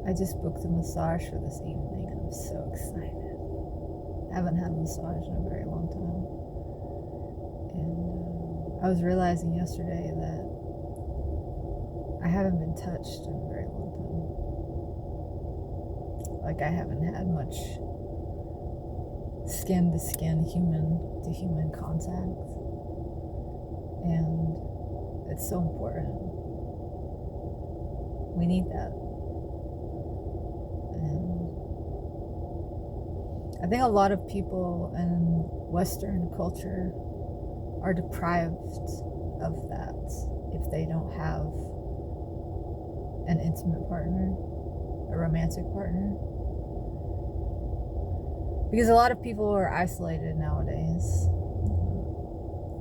I just booked a massage for this evening. I'm so excited. I haven't had a massage in a very long time. And I was realizing yesterday that I haven't been touched in a very long time. Like, I haven't had much skin to skin, human to human contact. And it's so important. We need that. And I think a lot of people in Western culture are deprived of that if they don't have an intimate partner, a romantic partner. Because a lot of people are isolated nowadays.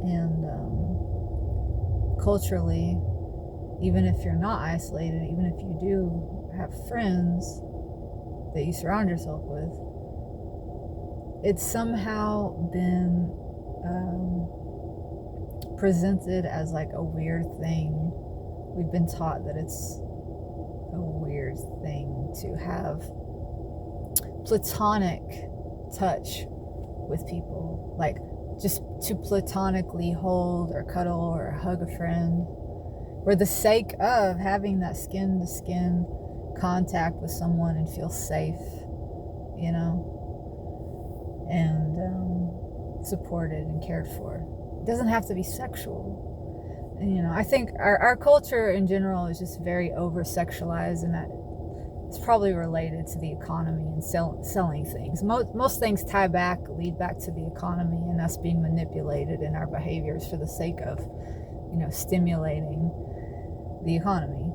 And culturally, even if you're not isolated, even if you do have friends that you surround yourself with, it's somehow been presented as like a weird thing. We've been taught that it's a weird thing to have platonic touch with people, like just to platonically hold or cuddle or hug a friend for the sake of having that skin to skin contact with someone and feel safe, you know, and supported and cared for. It doesn't have to be sexual. And, you know, I think our culture in general is just very over-sexualized, and that it's probably related to the economy and selling things. Most things lead back to the economy and us being manipulated in our behaviors for the sake of, you know, stimulating the economy.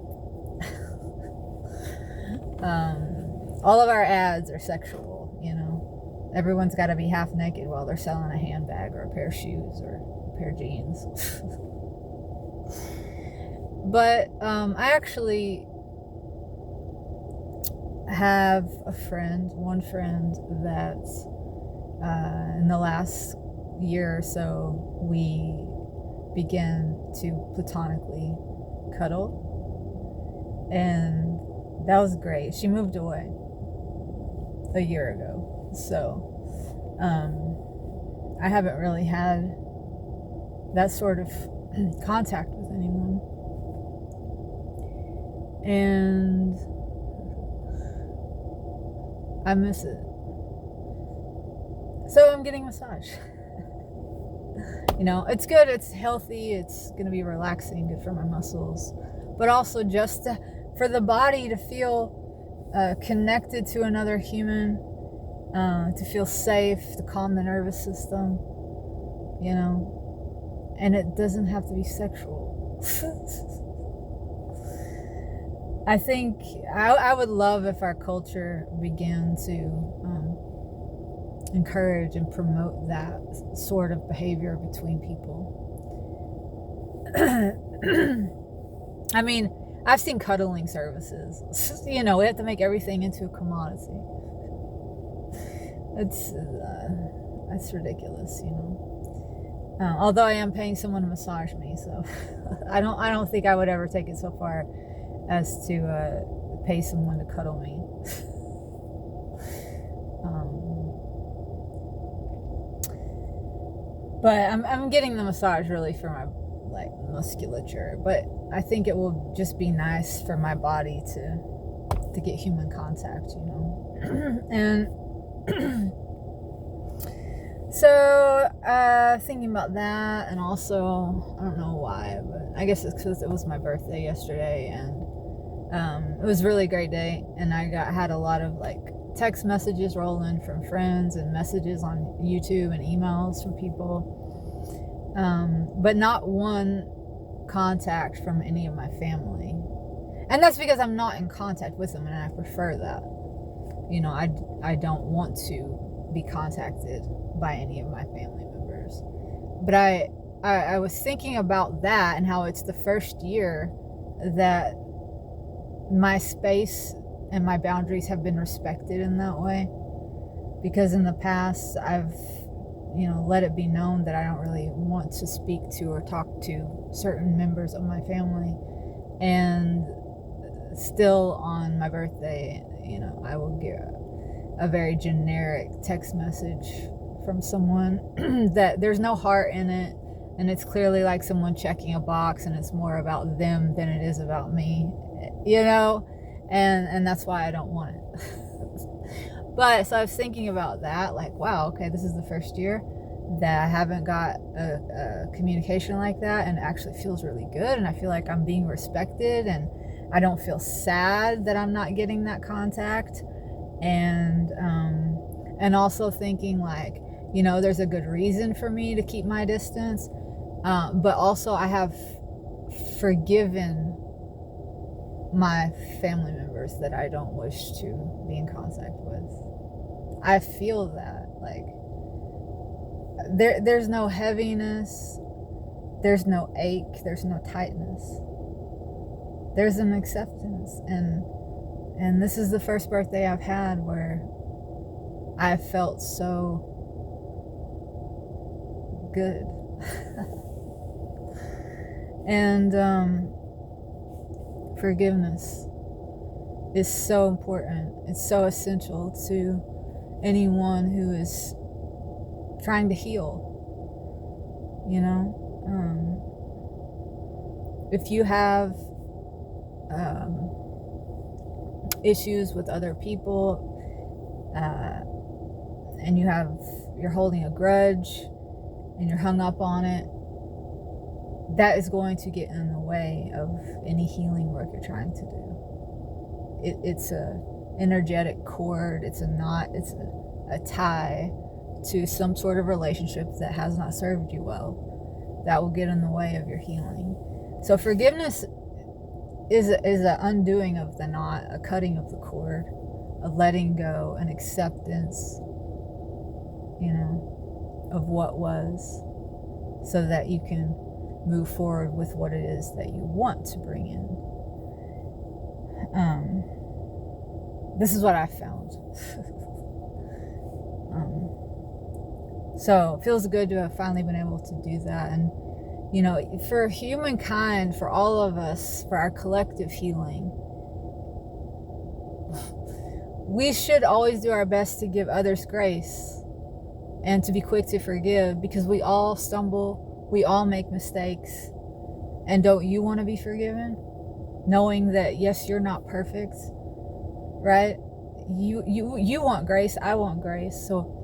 All of our ads are sexual, you know. Everyone's got to be half naked while they're selling a handbag or a pair of shoes or a pair of jeans. But I actually have one friend that in the last year or so we began to platonically cuddle, and that was great. She moved away a year ago, so I haven't really had that sort of contact with anyone, and I miss it. So I'm getting a massage. You know, it's good, it's healthy, it's going to be relaxing, good for my muscles, but also just for the body to feel connected to another human, to feel safe, to calm the nervous system, you know, and it doesn't have to be sexual. I think I would love if our culture began to encourage and promote that sort of behavior between people. I mean, I've seen cuddling services. You know, we have to make everything into a commodity. It's ridiculous, you know. Although I am paying someone to massage me, so I don't think I would ever take it so far as to pay someone to cuddle me. But I'm getting the massage really for my musculature, but I think it will just be nice for my body to get human contact, you know. And so thinking about that, and also I don't know why, but I guess it's because it was my birthday yesterday, and it was a really great day, and I had a lot of text messages rolling from friends and messages on YouTube and emails from people, but not one contact from any of my family. And that's because I'm not in contact with them, and I prefer that. You know, I don't want to be contacted by any of my family members. But I was thinking about that, and how it's the first year that my space and my boundaries have been respected in that way. Because in the past, I've, you know, let it be known that I don't really want to speak to or talk to certain members of my family. And still on my birthday, I will get a very generic text message from someone that there's no heart in it, and it's clearly like someone checking a box, and it's more about them than it is about me, and that's why I don't want it. But so I was thinking about that, like, wow, okay, this is the first year that I haven't got a communication like that, and it actually feels really good, and I feel like I'm being respected, and I don't feel sad that I'm not getting that contact. And also thinking, like, there's a good reason for me to keep my distance, but also I have forgiven my family members that I don't wish to be in contact with. I feel that, like, there's no heaviness, there's no ache, there's no tightness, there's an acceptance. And this is the first birthday I've had where I felt so good. And forgiveness is so important. It's so essential to anyone who is trying to heal. If you have issues with other people, and you're holding a grudge and you're hung up on it, that is going to get in the way of any healing work you're trying to do. It's a energetic cord, it's a knot, it's a tie to some sort of relationship that has not served you well, that will get in the way of your healing. So forgiveness is an undoing of the knot, a cutting of the cord, a letting go, an acceptance, of what was, so that you can move forward with what it is that you want to bring in. This is what I found. So it feels good to have finally been able to do that. And for humankind, for all of us, for our collective healing, we should always do our best to give others grace and to be quick to forgive, because we all stumble, we all make mistakes. And don't you want to be forgiven? Knowing that, yes, you're not perfect, right? You want grace, I want grace, so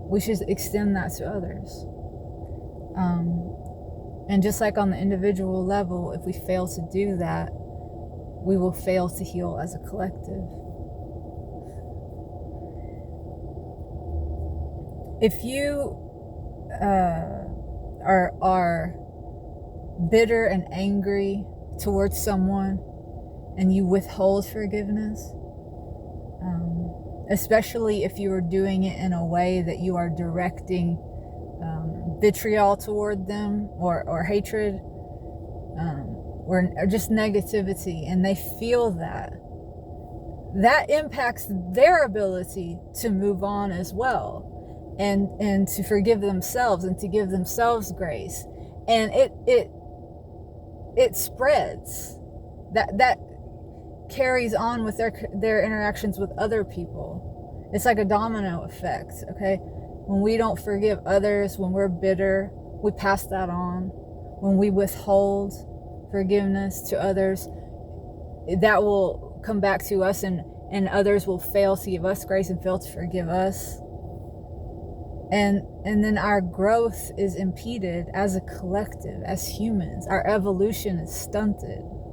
we should extend that to others. And just like on the individual level, if we fail to do that, we will fail to heal as a collective. If you are bitter and angry towards someone and you withhold forgiveness, especially if you are doing it in a way that you are directing vitriol toward them, or hatred, or just negativity, and they feel that impacts their ability to move on as well, and to forgive themselves and to give themselves grace. And it spreads, that carries on with their interactions with other people. It's like a domino effect. Okay, when we don't forgive others, when we're bitter, we pass that on. When we withhold forgiveness to others, that will come back to us, and others will fail to give us grace and fail to forgive us. And then our growth is impeded as a collective, as humans. Our evolution is stunted.